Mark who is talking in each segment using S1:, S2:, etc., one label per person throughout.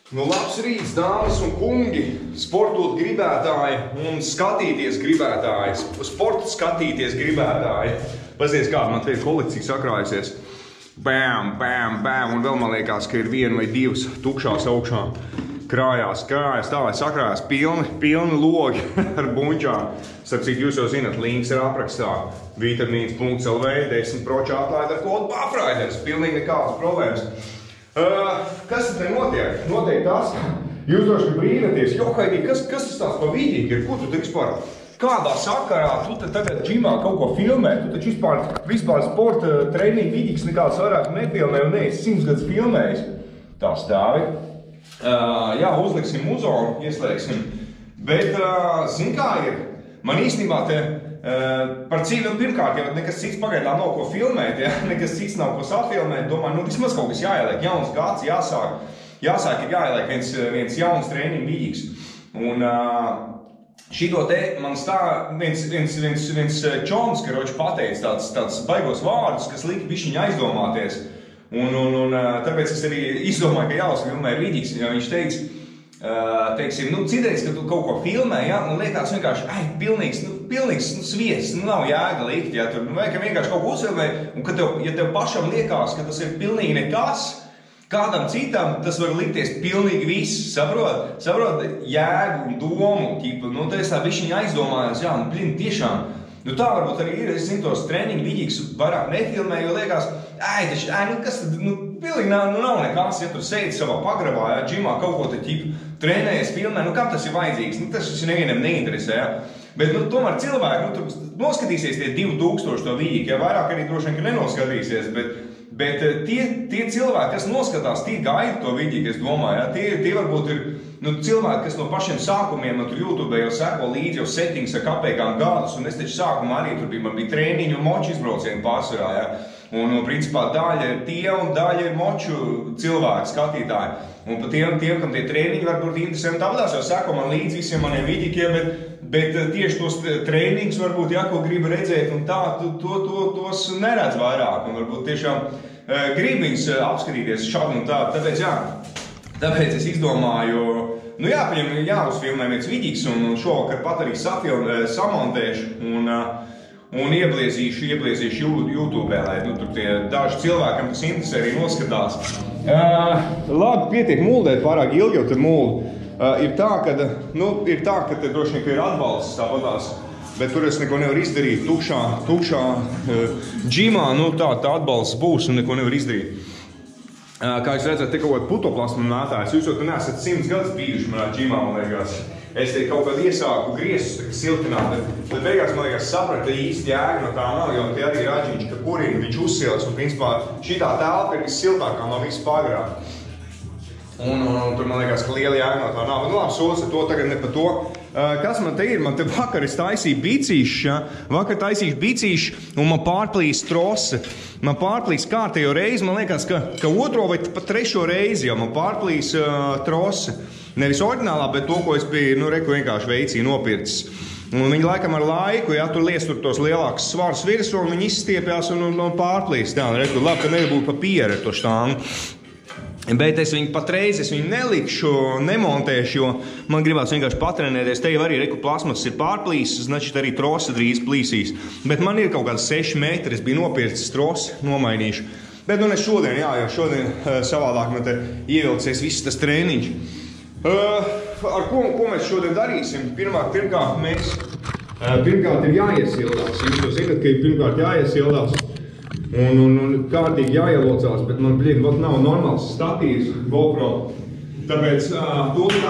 S1: Nu, labs rīts, dāmas un kungi, sportot gribētāji un skatīties gribētāji, sportu skatīties gribētāji. Pazies, kāda man te ir kolekcija sakrājusies. Bam, bam, bam, un vēl man liekas, ka ir viena vai divas tukšās augšā. Krājās tā, lai sakrājās pilni logi ar buņķām. Starp citu, jūs jau zināt, links ir aprakstā. Vitamīns.lv, 10% atlaid ar kodu BUFFRIDERS. Pilnīgi nekādas problēmas. Kas te notiek? Notiek tas, ka jūs droši brīnaties. Jo, Haidī, kas tas tāds pa vidīgi ir? Ko tu te vispār? Kādā sakarā tu te tagad džimā kaut ko filmē? Tu taču vispār sporta treniņu vidīgs nekāds vairāk nefilmē un neesi 100 gadus filmējis. Tā stāvi. Jā, uzliksim muzonu, ieslēgsim. Bet, zin kā ir? Man īstenībā te par cīnu pirmkārt, ja nekas cits pagaidām nav ko filmēt, ja nekas cits nav ko safilmēt, domāju, nu vismaz kaut kas jāieliek, jauns gads, jāsāk ir jāieliek viens jauns treniņu vidīgs. Un šito te man stāv viens čoms, karoči pateica tāds baigos vārdus, kas lika bišķiņu aizdomāties. Un tāpēc es arī izdomāju, ka jāuzfilmē ir vidīgs, jo viņš teica, teiksim, nu, citreiz, ka tu kaut ko filmē, ja, un liekas vienkārši, pilnīgs sviests, nav jēga likt, ja, tur, vai ka vienkārši kaut ko uzfilmē, un ka ja tev pašam liekas, ka tas ir pilnīgi nekas, kādam citam tas var likties pilnīgi viss, saprot jēgu un domu, ķipa, nu, tā es tā bišķiņa aizdomājos, jā, nu, blin, tiešām, nu, tā varbūt arī ir, es zinu tos treniņu vidīgs vairāk nefilmē, jo liekas, kas tad, pilnīgi nav nekās, ja tur sēdi savā pagrabā, ja, džimā kaut ko te ķipu trenējies, filmē, kam tas ir vajadzīgs, tas nevienam neinteresē, ja. Bet, tomēr cilvēki, tur noskatīsies tie 2000 to vidīgi, ja vairāk arī droši vien, ka nenoskatīsies, bet tie cilvēki, kas noskatās, tie gaida to vidīgi, es domāju, ja, tie varbūt ir, cilvēki, kas no pašiem sākumiem, tur YouTube jau seko līdzi jau settings ar kapēkām gadus, un es taču sākumā arī tur man bija trēniņu un moču izbraucieni pārsvarā, ja. Un, principā, daļa ir tie un daļa ir moču cilvēki, skatītāji. Un pa tiem, kam tie trēniņi var būt interesanti, tāpēc jau sako man līdz visiem maniem vidikiem, bet tieši tos trēniņus varbūt, ja, ko gribu redzēt, un tā, tos neredz vairāk. Un varbūt tiešām grib viņus apskatīties šādi un tā. Tāpēc es izdomāju, jāuzfilmē viens vidīgs, un šovakar pat arī samontēšu. Un iebliezīšu YouTube, lai tur tie daži cilvēkam, kas interesē, arī noskatās. Labi, pietiek muldēt pārāk ilgi jau te muldu. Ir tā, ka te droši vien, ka ir atbalsts tāpatās, bet tur es neko nevaru izdarīt. Tukšā džimā, tā atbalsts būs un neko nevar izdarīt. Kā jūs redzat, te kaut kāda putoplasma mētājs. Jūs jau tu neesat 100 gadus bijuši manā džimā, man liekas. Es te kaut kādu iesāku griesus siltināt, bet beigās, man liekas, sapratu, ka īsti jēga no tā nav, jo te arī raģiņš, ka kurina, viņš uzsils, un principā šitā telpa ir vissiltākā no visu pagrā. Un tur, man liekas, ka liela jēga no tā nav. Nu, labi, solis ar to, tagad ne par to. Kas man te ir? Man te vakar es taisīju bicīšu, un man pārplīs trose. Man pārplīs kārtējo reizi, man liekas, ka otro vai pat trešo reizi jau man pārplīs trose. Nevis oriģinālā, bet to, ko es biju, vienkārši veicīju nopircis. Un viņi laikam ar laiku, ja tur lies tur tos lielākus svarus virsū, un viņi izstiepjās un pārplīs. Tā, labi, ka nebūtu pa pieri ar to štānu. Bet es viņu patreiz, nelikšu, nemontēšu, jo man gribās vienkārši patrenēties. Te jau arī plasmas ir pārplīsis, znači arī trose drīz plīsīs. Bet man ir kaut kāds 6 metri, es biju nopircis trosi, nomainīšu. Bet es šodien savādāk man te ievilcies viss tas trēniņš. Ar ko mēs šodien darīsim? Pirmkārt ir jāiesildās. Jūs jau zināt, ka ir pirmkārt jāiesildās un kārtīgi jāielocās, bet man, nav normāls statīvs GoPro. Tāpēc tūlīt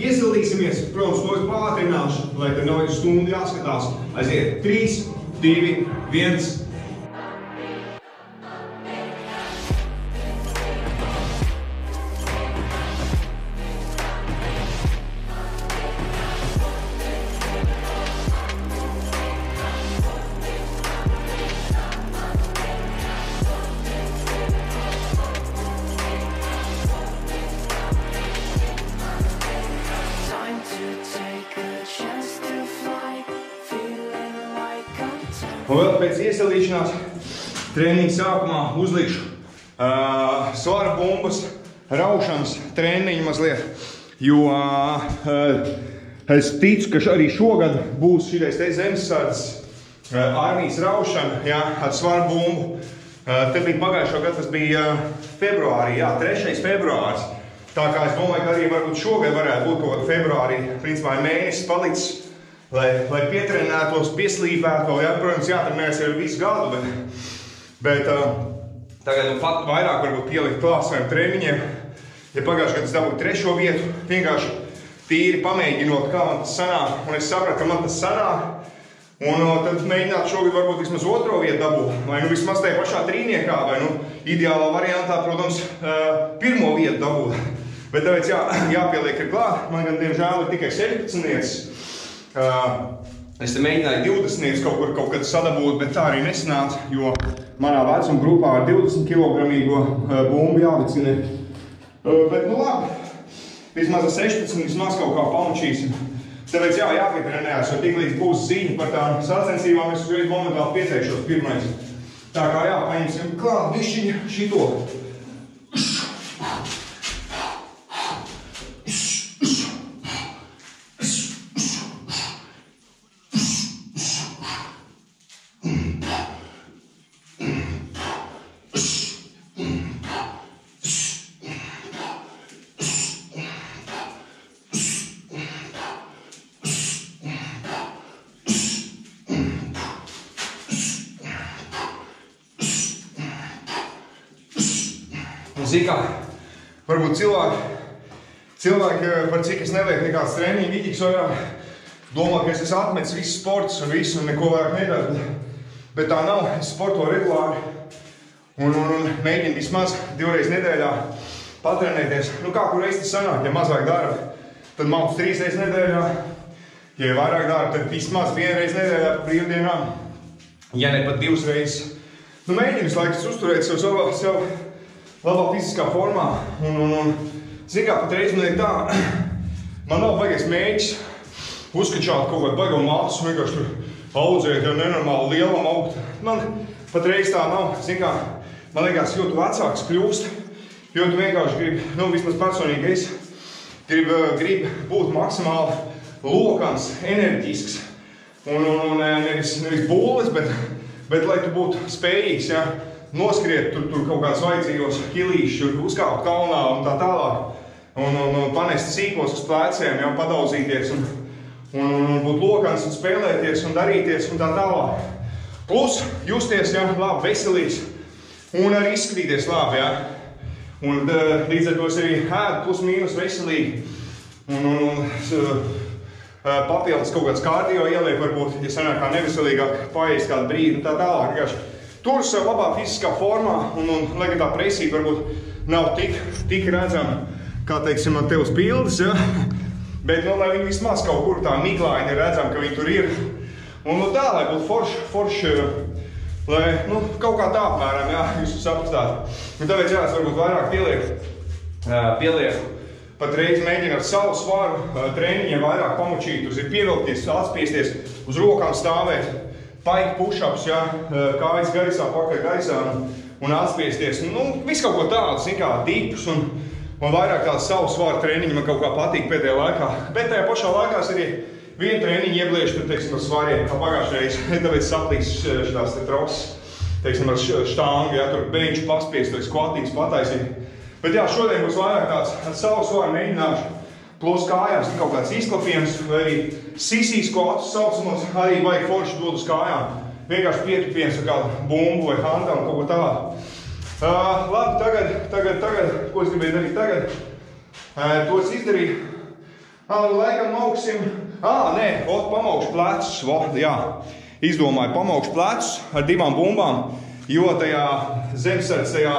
S1: iesildīsimies. Protams, to es pātrināšu, lai te nav stundu jāskatās. Aiziet 3, 2, 1. Un vēl pēc iesildīšanās treniņa sākumā uzlikšu svara bumbas raušanas treniņu mazliet, jo es ticu, ka arī šogad būs šitais te zemesardzes armijas raušana, jā, ar svaru bumbu. Te bija pagājušo gadu, tas bija februārī, jā, 3. februārs. Tā kā es domāju, ka arī varbūt šogad varētu būt kaut februārī, principā mēnesis palicis, lai pietrenētos, pieslīpētu, jā, protams, jātrenēs jau visu gadu, bet tagad pat vairāk varbūt pielikt klāt saviem treniņiem. Ja pagājušajā gadā es dabūju 3. vietu, vienkārši tīri pamēģinot, kā man tas sanāk, un es sapratu, ka man tas sanāk, un tad mēģināt šogad varbūt vismaz 2. vietu dabūt, vai nu vismaz tajā pašā trīniekā, vai nu ideālā variantā, protams, 1. vietu dabūt. Bet tāpēc jāpieliek ir klāt, man gan diemžēl ir tikai 17 vietas. Es te mēģināju 20 vietas kaut kad sadabūt, bet tā arī nesanāca, jo manā vecuma grupā ar 20 kg bumbu jāvicina. Bet nu labi, vismaz ar 16 vismaz kaut kā pamučīsim. Tāpēc jāpietrenējās, jo tik līdz būs ziņa par tām sacensībām, es uzreiz momentāli pieteikšos pirmais. Tā kā paņemsim klāt bišķiņu šito. Zini kā, varbūt cilvēki, par cik es nelieku nekāds treniņu vidīgs vairāk, domā, ka es esmu atmetis visus sportus un visu un neko vairāk nedaru, bet tā nav, es sportoju regulāri un mēģinu vismaz 2 reizes nedēļā patrenēties. Nu kā, kur reiz tas sanāk, ja mazāk dara, tad mauc 3 reizes nedēļā, ja vairāk dara, tad vismaz 1 reizi nedēļā pa brīvdienām, ja ne pat 2 reizes. Nu mēģinu visu laiku uzturēt sev labā fiziskā formā, un zini kā, patreiz man ir tā, man nav baigais mēģis uzkačāt kaut kādu baigo masu, vienkārši tur audzēt, jau nenormāli lielam augt. Man patreiz tā nav, zini kā, man liekas, jo tu vecāks kļūst, jo tu vienkārši gribi, nu vismaz personīgi es gribi būt maksimāli lokans, enerģisks, un nevis bullis, bet lai tu būtu spējīgs, ja, noskriet tur kaut kāds vajadzīgos kilīšus, uzkāpt kalnā un tā tālāk, un panest sīkos uz pleciem, ja, padauzīties un būt lokans un spēlēties un darīties un tā tālāk. Plus justies, ja, labi, veselīgs un arī izskatīties labi, ja. Un līdz ar to es arī ēdu plus mīnus veselīgi un papildus kaut kāds kardio ieliek, varbūt, ja sanāk kā neveselīgāk paēst kādu brīdi un tā tālāk. Tur sev labā fiziskā formā un lai tā presība varbūt nav tik redzama, kā, teiksim, man te uz pildes, ja? Bet, nu, lai viņi vismaz kaut kur tā miglaini redzam, ka viņi tur ir. Un, nu, tā, lai būtu forši, lai, nu, kaut kā tā apmēram, jā, jūs sapratāt. Un tāpēc, jā, es varbūt vairāk pielieku. Patreiz mēģinu ar savu svaru treniņiem vairāk pamučīt, uz ir pievilkties, atspiesties, uz rokām stāvēt. Paik push-ups, ja, kājas gaisā, pakaļ gaisā un atspiesties. Nu, viss kaut ko tādu, zin kā, dipus un vairāk tāds savu svaru treniņu man kaut kā patīk pēdējā laikā. Bet tajā pašā laikā es arī vienu treniņu iebliešu, tur, teiksim, ar svariem, kā pagājušreiz, tāpēc saplīs šitās te troses, teiksim, ar štāngu, ja, tur benču paspiest, vai skvatīgs pataisīt. Bet jā, šodien būs vairāk tāds ar savu svaru mēģināšu. Plus kājās kaut kāds izklapījums, vai arī sisī skvatus saucamos, arī vajag forši dot uz kājām. Vienkārši pietupiens ar kādu bumbu vai hantā un kaut ko tālāk. Labi, tagad, ko es gribēju darīt tagad? To es izdarīju. Laikam mauksim. Pamaukšu plecus. Jā, izdomāju pamaukšu plecus ar 2 bumbām, jo tajā zemesardzes, tajā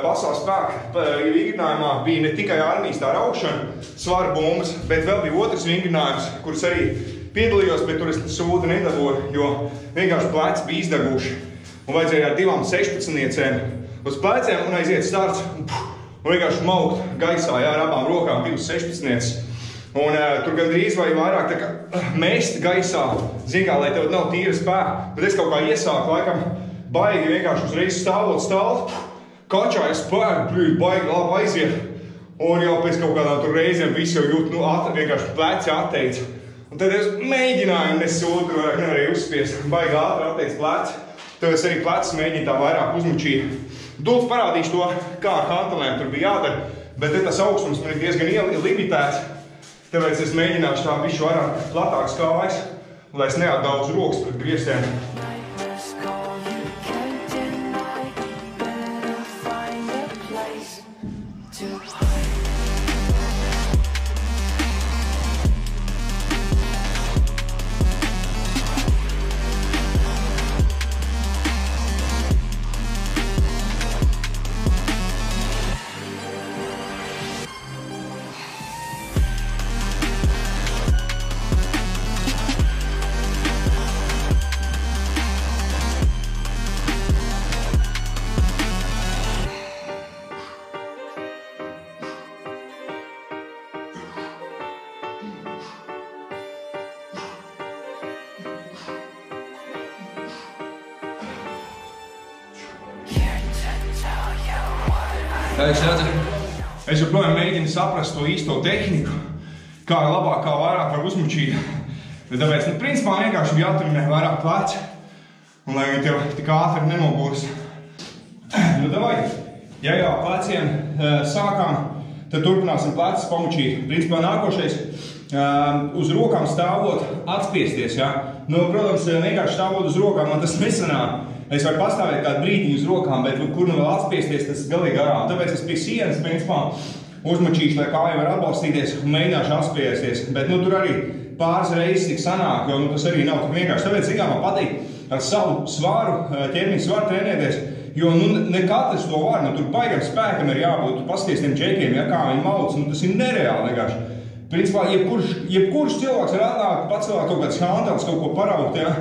S1: pasaules spēka vingrinājumā bija ne tikai armijas tā raušana, svaru bumbas, bet vēl bija otrs vingrinājums, kurus arī piedalījos, bet tur es sūdu nedabūju, jo vienkārši pleci bija izdeguši. Un vajadzēja ar 2 16-niecēm uz pleciem un aiziet starts un vienkārši maukt gaisā, jā, ar abām rokām 2 16-nieces. Un tur gandrīz vai vairāk tā kā mest gaisā, zin kā, lai tev nav tīra spēka. Bet es kaut kā iesāku laikam baigi vienkārši uzreiz stāvot, kačā es spēku, baigi labi aiziet. Un jau pēc kaut kādām tur reizēm viss jau jūt, vienkārši pleci atteica. Un tad es mēģināju, un es otru vairāk nevarēju uzspiest. Baigi ātri atteica pleci. Tad es arī plecis mēģinu tā vairāk uzmučīt. Dults parādīšu to, kā ar hantelēm tur bija jādara, bet te tas augstums man ir diezgan limitēts. Tāpēc es mēģināšu tā bišķi vairāk platāks kājas, lai es neatdauzu rokas pret griestiem. Es joprojām mēģinu saprast to īsto tehniku, kā labāk, kā vairāk var uzmučīt. Tāpēc, principā, vienkārši bija jāturmē vairāk pleci, un lai viņi tev tik ātri nenogūst. Davai, ja jau pleciem sākām, tad turpināsim plecis pamučīt. Principā, nākošais uz rokām stāvot, atspiesties, ja? Protams, vienkārši stāvot uz rokām, man tas nesanāk. Es varu pastāvēt kādu brīdiņu uz rokām, bet kur nu vēl atspiesties, tas galīgi garām. Tāpēc es pie sienas, principā, uzmučīšu, lai kāja var atbalstīties un mēģināšu atspiesties. Bet tur arī pāris reizes tik sanāk, jo tas arī nav tik vienkārši. Tāpēc man patīk ar savu svaru, ķermeņa svaru trenēties, jo ne katrs to var, tur baigam spēkam ir jābūt. Tu pasties tiem džekiem, ja kā viņi mauc, tas ir nereāli vienkārši. Principā, jebkurš cilvēks var atnākt, pacelāt kaut kāds hantels, kaut ko paraukt, ja?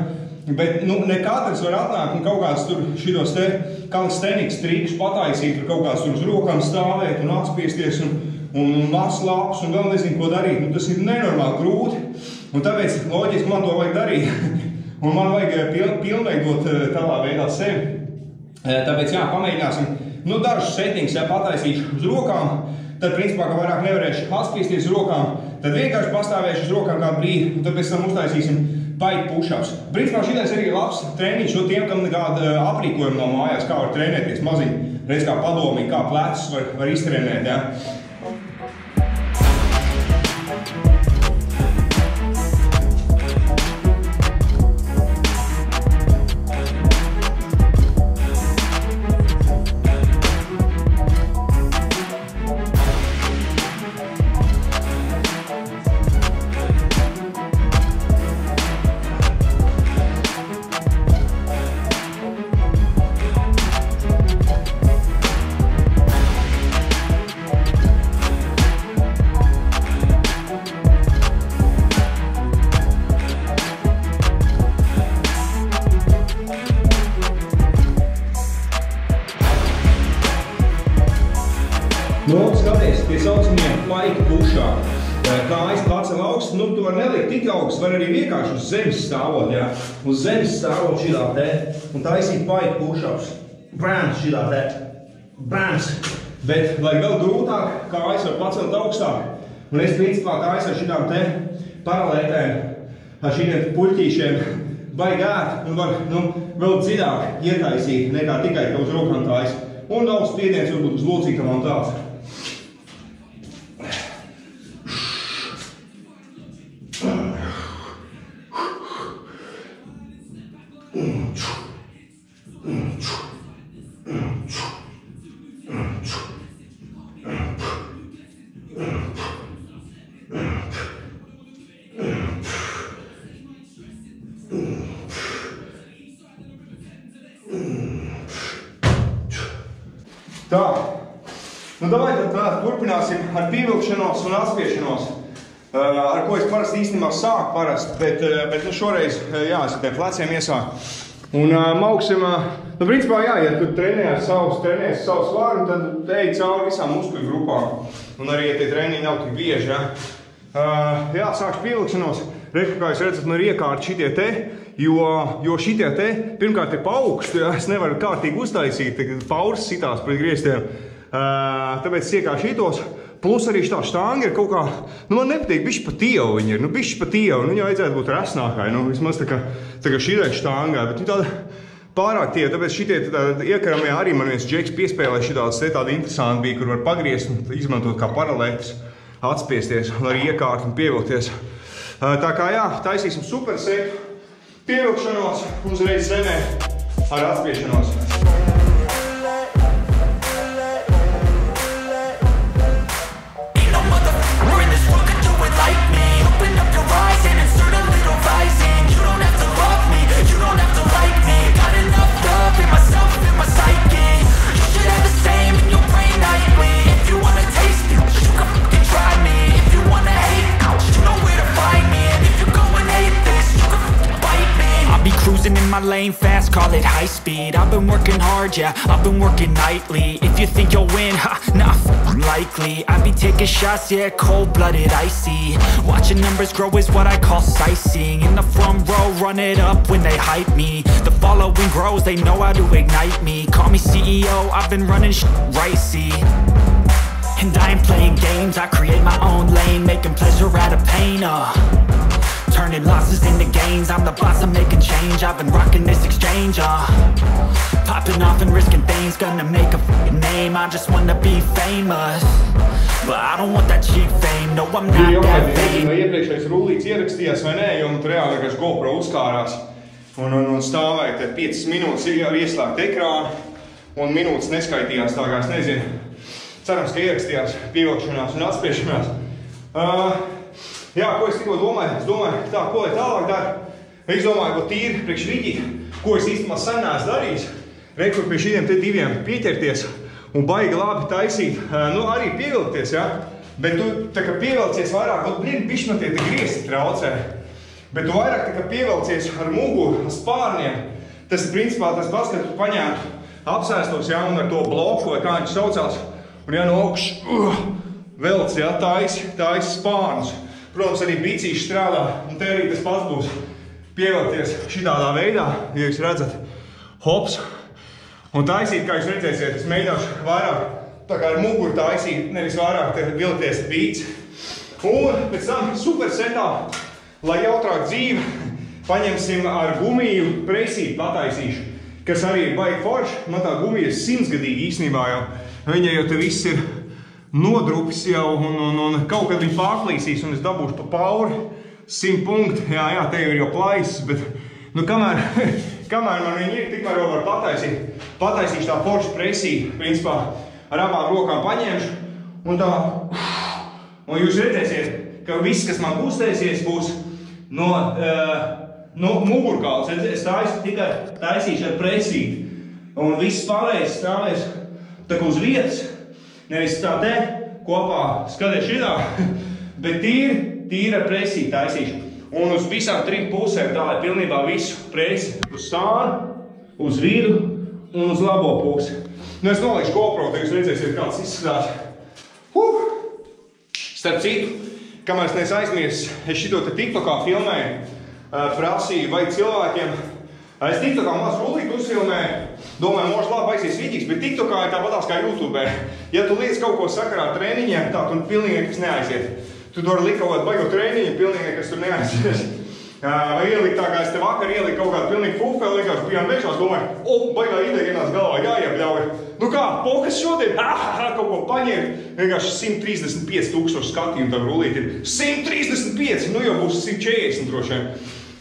S1: Bet ne katrs var atnākt un kaut kāds tur šitos te kalistenikas trikus pataisīt, tur kaut kāds tur uz rokām stāvēt un atspiesties un maslāpus un vēl nezinu, ko darīt. Tas ir nenormāli grūti, un tāpēc loģiski man to vajag darīt. Un man vajag pilnveidot tādā veidā sevi. Tāpēc pamēģināsim, dažus setings pataisīšu uz rokām, tad principā, ka vairāk nevarēšu atspiesties uz rokām, tad vienkārši pastāvēšu uz rokām kādu brīdi, un tad pēc tam uztaisīsim bike push-ups. Principā šitais arī ir labs treniņš, jo tiem, kam nekāda aprīkojuma nav mājās, kā var trenēties maziņi, redz kā padomīgi, kā plecus var iztrenēt, ja? Skaties, tie saucamie bike push-up. Kājas pacel augstu, tu var nelikt tik augstu, var arī vienkārši uz zemes stāvot, ja? Uz zemes stāvot šitā te un taisīt bike push-ups. Brāms šitā te. Brāms. Bet, lai vēl grūtāk, kājas var pacelt augstāk. Un es principā kājas ar šitām te paralētēm, ar šitiem puļķīšiem baigi ēt un var vēl dziļāk ietaisīt nekā tikai uz rokām tājas. Un daudz spiediens varbūt uz locītām un tāds. Tā, davai tad turpināsim ar pievilkšanos un atspiešanos, ar ko es parasti īstenībā sāku parasti, bet šoreiz, es ar tiem pleciem iesāku. Un mauksim, principā, ja tu trenējies savu svāru, tad ej cauri visām muskuļu grupām. Un arī, ja tie treniņi nav tik bieži, sākšu pievilkšanos. Reku, kā jūs redzat, man ir iekārti šitie te. jo šitie te, pirmkārt, ir pa augstu, ja, es nevaru kārtīgi uztaisīt, pauras sitās pret griestiem, tāpēc iekā šitos, plus arī šitā štanga ir kaut kā, nu man nepatīk, bišķi pa tievu viņi ir, nu bišķi pa tievu, nu jau vajadzētu būt resnākai, nu vismaz tā kā šitai štangai, bet nu tāda pārāk tievu, tāpēc šitie iekaramie arī man viens džeks piespēlē šitāds te tādi interesanti bija, kur var pagriezt un izmantot kā paralētas, atspiesties un arī iekārt un pievilkties. Tā kā jā, taisīsim super seku, pievilkšanos, uzreiz zemē ar atspiešanos.
S2: Cruising in my lane fast, call it high speed. I've been working hard, yeah, I've been working nightly. If you think you'll win, ha, nah, unlikely. I be taking shots, yeah, cold-blooded, icy. Watching numbers grow is what I call sightseeing. In the front row, run it up when they hype me. The following grows, they know how to ignite me. Call me CEO, I've been running shit right, see. And I ain't playing games, I create my own lane, making pleasure out of pain, turning losses into gains, I'm the boss, I'm making change. I've been rocking this exchange, popping off and risking things, gonna make a f***ing name. I just wanna be famous, but I don't want that cheap fame, no I'm not that vain.
S1: Iepriekšējais rullīts ierakstījās vai nē, jo tur reāli vienkārši GoPro uzkārās un stāvēja te 5 minūtes ar ieslēgt ekrānu un minūtes neskaitījās, tā kā es nezinu. Cerams, ka ierakstījās pievilkšanās un atspiešanās. Jā, ko es tikko domāju? Es domāju, tā, ko lai tālāk dara? Es domāju, ko tīri priekš rīķi, ko es īstenībā sen neesmu darījis. Rekur pie šiem te diviem pieķerties un baigi labi taisīt. Nu, arī pievilkties, ja? Bet tu, tā kā pievilcies vairāk, bišķi man tie griesti traucē. Bet tu vairāk tā kā pievilcies ar muguru, ar spārniem. Tas ir principā tas pats, ka tu paņēmtu apsēstos, ja, un ar to bloku, vai kā viņš saucās. Un ja no augšas velc, ja, taisi spārnus. Protams, arī bicīši strādā, un te arī tas pats būs pievilkties šitādā veidā, ja jūs redzat, hops. Un taisīt, kā jūs redzēsiet, es mēģināšu vairāk, tā kā ar muguru taisīt, nevis vairāk te vilkties bīts. Un pēc tam super setā, lai jautrāk dzīve, paņemsim ar gumiju presīt pataisīšu, kas arī ir baigi forši. Man tā gumija ir 100-gadīgi īstenībā jau, viņa jau te viss ir nodrupis jau un kaut kad viņi pārplīsīs un es dabūšu pa pauri 100 punktu. Jā, te jau ir jau plaisas, bet nu kamēr man viņi ir, tikmēr jau var pataisīt. Pataisīšu tā forša presī, principā ar abām rokām paņemšu un tā. Un jūs redzēsiet, ka viss, kas man uztaisies, būs no mugurkauls. Es tikai taisīšu ar presīti. Un viss pārējais stāvēs tā kā uz vietas. Nevis tā te kopā skaties šitā, bet tīri ar presīti taisīšu. Un uz visām 3 pusēm tā, lai pilnībā visu presi uz sānu, uz vidu un uz labo pusi. Nu, es nolieku GoPro, tad jūs redzēsiet, kāds izskatās. Starp citu, kamēr es neesmu aizmirsis, es šito te TikTokā filmēju, prasīju, vai cilvēkiem. Es TikTokā maz rullīt uzfilmēju, domāju, možda labi aizies vidīgs, bet TikTokā ir tāpatās kā YouTube. Ja tu liec kaut ko sakarā ar treniņiem, tā tu pilnīgi nekas neaiziet. Tu tur likt kaut kādu baigo treniņu, pilnīgi nekas tur neaizies. Vai ielikt tā, kā es te vakar ieliku kaut kādu pilnīgi fufeli, vienkārši bijām veikšās, domāju, baigā ideja ienāc galvā, jāiebļauj. Nu kā, pokas šodien, kaut ko paņemt. Vienkārši 135,000 skatījumu tā rullīt ir. 135, nu jau būs 140 droši vien.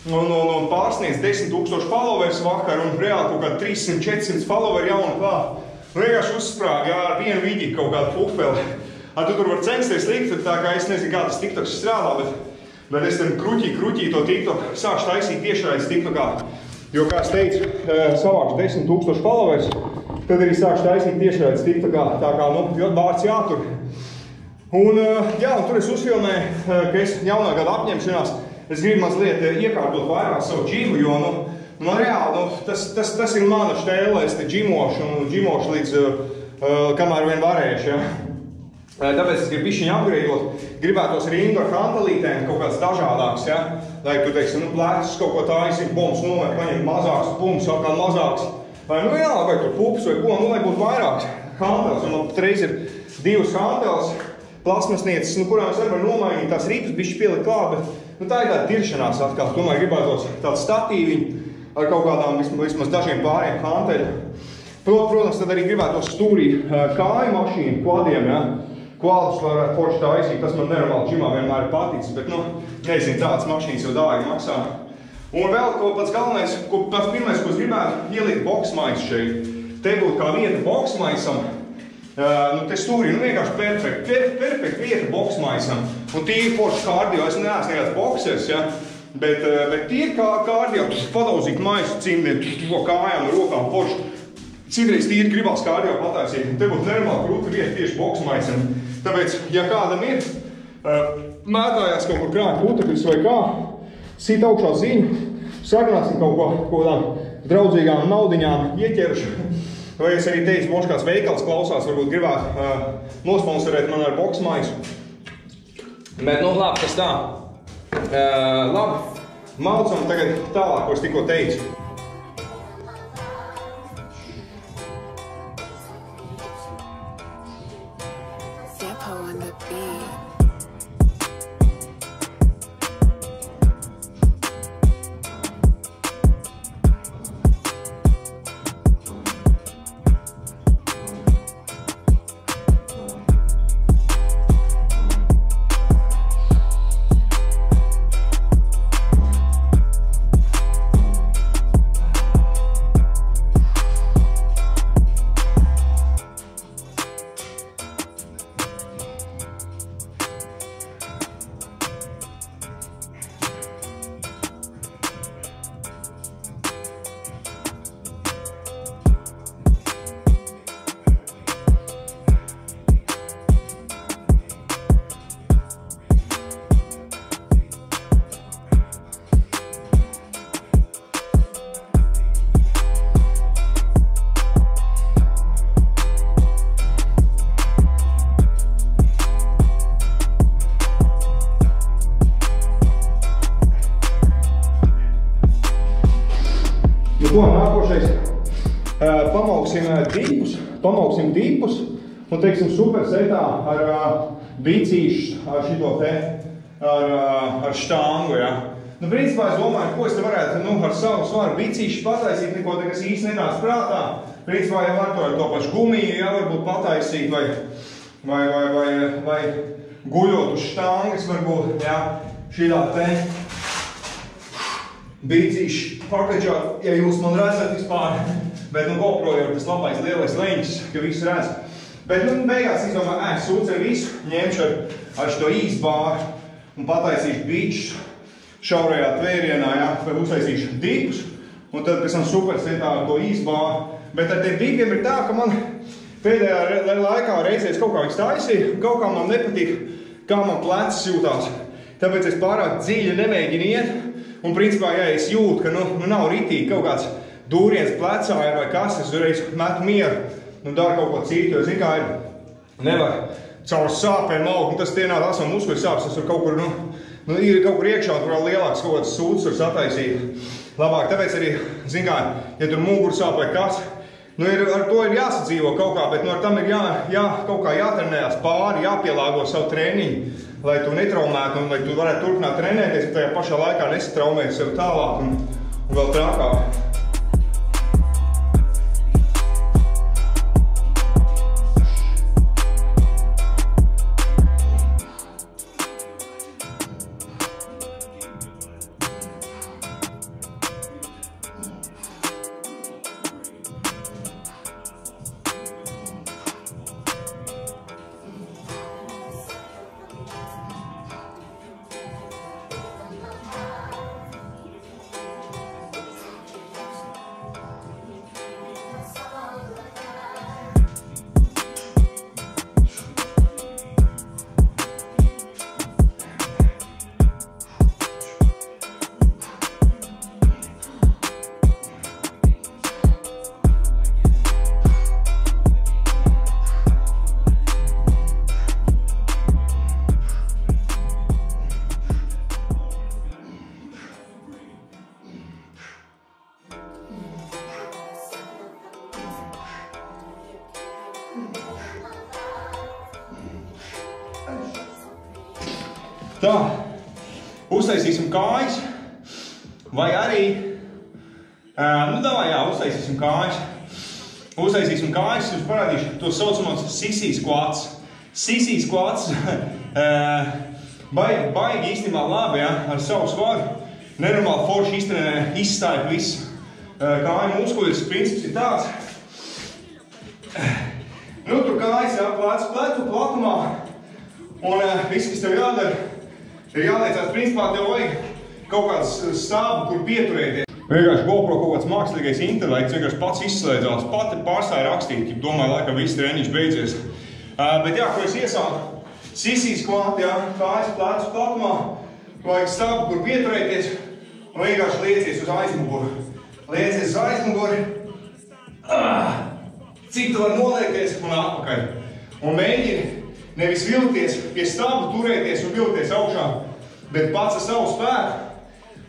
S1: Un pārsniedz 10,000 followers vakar un reāli kaut kādi 300-400 followeri jauni klāt. Vienkārši uzsprāg, jā, ar vienu vidi kaut kādu fufeli. Tu tur var censties likt, tā kā es nezinu, kā tas TikToks strādā, bet es tam kruķī to TikTok sākšu taisīt tiešraides TikTokā. Jo, kā es teicu, savākšu 10,000 followers, tad arī sākšu taisīt tiešraides TikTokā, tā kā, vārds jātur. Un tur es uzfilmēju, ka es jaunā gada apņemšanās, es gribu mazliet iekārtot vairāk savu džimu, jo, reāli, tas ir mana štēle, es te džimošu līdz, kamēr vien varēšu, ja. Tāpēc es gribu bišķiņu upgradeot, gribētos rindu ar hantelītēm, kaut kāds dažādāks, ja? Lai tu, teiksim, plecus kaut ko taisīt, bums nomet, paņemt mazāks, pumps atkal mazāks. Vai, nu jā, vai tur pups vai ko, nu lai būtu vairāks hantels. Un man patreiz ir 2 hantels, plasmasnieces, nu kurām es arī varu nomainīt tās rīpus, bišķi pielikt klāt, bet nu tā ir tāda tiršanās atkal. Tomēr gribētos tādu statīviņu ar kaut kādām vismaz dažiem pāriem hanteļu. Protams, tad arī gribētos stūrī kāju mašīnu, kvadiem, ja? Kvadus varētu forši taisīt, tas man nenormāli džimā vienmēr ir paticis, bet, nu, nezinu, tādas mašīnas jau dārgi maksā. Un vēl pats galvenais, pats pirmais, ko es gribētu, ielikt boksmaisu šeit. Te būtu kā vieta boksmaisam, nu, te stūrī, nu, vienkārši perfekta vieta boksmaisam. Un tīri forši kardio, es neesmu nekāds boksers, ja, bet tīri kardio, padauzīt maisu cimdiem, kājām, rokām forši. Citreiz tīri gribās kardio pataisīt, un te būtu nenormāli krūta vieta tieši boksmaisam. Tāpēc, ja kādam ir, mētājās kaut kur krāt putekļus vai kā, sit augšā ziņu, sarunāsim kaut kādām draudzīgām naudiņām ieķeršu. Vai es arī teicu, moš kāds veikals klausās, varbūt gribētu nosponsorēt man ar boksmaisu. Bet, nu, labi, tas tā. Labi, maucam tagad tālāk, ko es tikko teicu. Nākošais pamauksim dipus un, teiksim, supersetā ar bicīšu, ar šito te, ar štāngu, ja. Nu, principā es domāju, ko es te varētu, nu, ar savu svaru bicīšu pataisīt, neko te, kas īsti nenāc prātā. Principā, ja var to pašu gumiju, ja, varbūt pataisīt, vai guļot uz štāngas, varbūt, ja, šitā te. Bicīši pakačot, ja jūs man redzat vispār, bet, nu, GoPro jau tas labais lielais leņķis, ka visu redz. Bet, nu, beigās izdomāju, sūdz ar visu, ņemšu ar šo īsbāru un pataisīšu bičus šaurajā tvērienā, ja, vai uztaisīšu dipus, un tad pēc tam supersetā ar to īsbāru. Bet ar tiem dipiem ir tā, ka man pēdējā laikā reizēs kaut kā viņas taisīja, kaut kā man nepatīk, kā man plecs jūtās. Tāpēc es pārāk dziļi nemēģinu iet. Un, principā, ja es jūtu, ka, nu nav ritīgi kaut kāds dūriens plecā vai kas, es uzreiz metu mieru, nu, daru kaut ko citu, jo, zin kā, nevar caur sāpēm augt, un tas tie nav tās no muskuļu sāpes, tas var kaut kur, nu, ir kaut kur iekšā, tur vēl lielāks kaut kāds sūds var sataisīt labāk. Tāpēc arī, zin kā, ja tur muguru sāp vai kas, nu, ar to ir jāsadzīvo kaut kā, bet, nu, ar tam ir kaut kā jātrenējās pāri, jāpielāgo savu treniņu, lai tu netraumētu un lai tu varētu turpināt trenēties, bet tajā pašā laikā nesatraumēt sev tālāk un vēl trākāk. Tā, uztaisīsim kājas, vai arī, davai, jā, uztaisīsim kājas. Uztaisīsim kājas, jums parādīšu to saucamos sissy squats. Sissy squats, baigi īstenībā labi, ja, ar savu svaru. Nenormāli forši iztrenē, izstāja visu kāju muskuļus. Princips ir tāds. Nu, tur kājas, jā, plecu platumā. Un viss, kas tev jādara, ir jāliecās, principā tev vajag kaut kāds stāvu, kur pieturēties. Vienkārši GoPro kaut kāds mākslīgais intelekts, vienkārši pats izslēdzās, pati pārstāja rakstīt, ja domāju, laikam viss treniņš beidzies. Bet jā, ko es iesāku, sissy squat, jā, kājas plecu platumā, vajag stāvu, kur pieturēties, un vienkārši liecies uz aizmuguri. Liecies uz aizmuguri, cik tu var noliekties un atpakaļ. Un mēģini nevis vilkties pie stāvu, turēties un vilkties augšā, bet pats ar savu spēku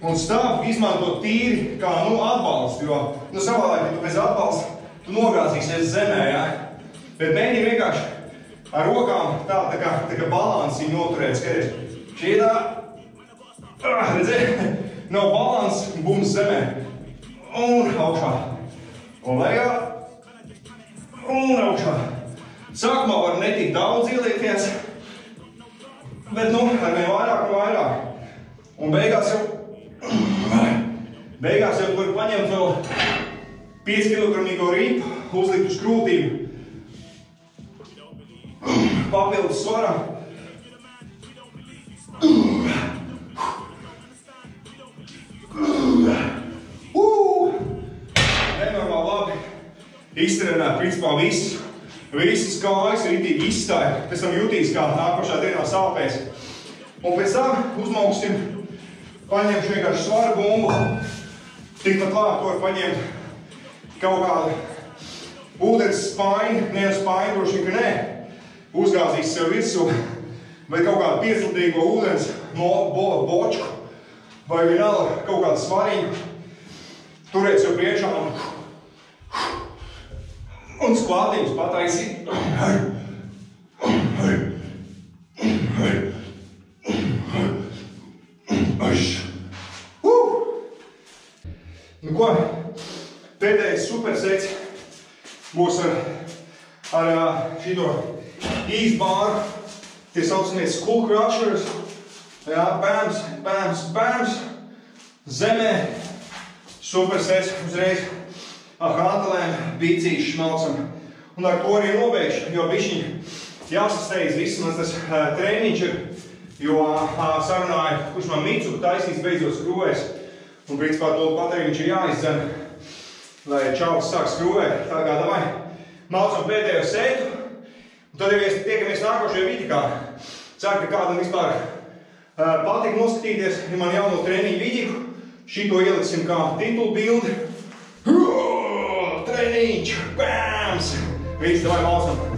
S1: un stāvu izmantot tīri kā, atbalstu, jo, savādāk, ja tu bez atbalsta, tu nogāzīsies zemē, jā. Bet mēģini vienkārši ar rokām tā kā balansi noturēt, skaties. Šī tā, redzi, nav balans, bums zemē. Un augšā. Un lejā. Un augšā. Sākumā var netikt daudz ieliekties, bet, arvien vairāk un vairāk. Un beigās jau tu vari paņemt vēl 5 kg ripu, uzlikt uz krūtīm. Papildus svaram. Nenormāli labi. Iztrenēt, principā visas kājas ritīgi izstāja. Pēc tam jutīs, kā nākošā dienā sāpēs. Un pēc tam uzmauksim, paņemšu vienkārši svaru bumbu. Tikpat labi to var paņemt kaut kādu ūdens spaiņu, ne spaiņu, droši vien, ka nē. Uzgāzīs sev virsū, vai kaut kādu 5-litrīgo ūdens bočku, vai vienalga kaut kādu svariņu, turēt sev priekšā un skvātījumus pataisīt. Nu ko, pēdējais supersets būs ar šito ease bar, tie saucamies skull crushers, jā, bams, bams, bams, zemē, supersets uzreiz ar hantelēm, bicīši šmelcam. Un ar to arī nobeigšu, jo bišķiņ jāsasteidz vismaz tas treniņš ir, jo sarunāju, kurš man Mitsuku taisīs beidzot skrūvēs. Un principā to patēriņš ir jāizdzen, lai čauks sāk skrūvēt. Tā kā davai, mācam pēdējo setu. Un tad jau tiekamies nākošajā vidikā. Ceru, ka kādam vispār patīk noskatīties, ja man jauno treniņu vidiku. Šito ieliksim kā titulu bildi. Treniņš, bams! Viss, davai mācam!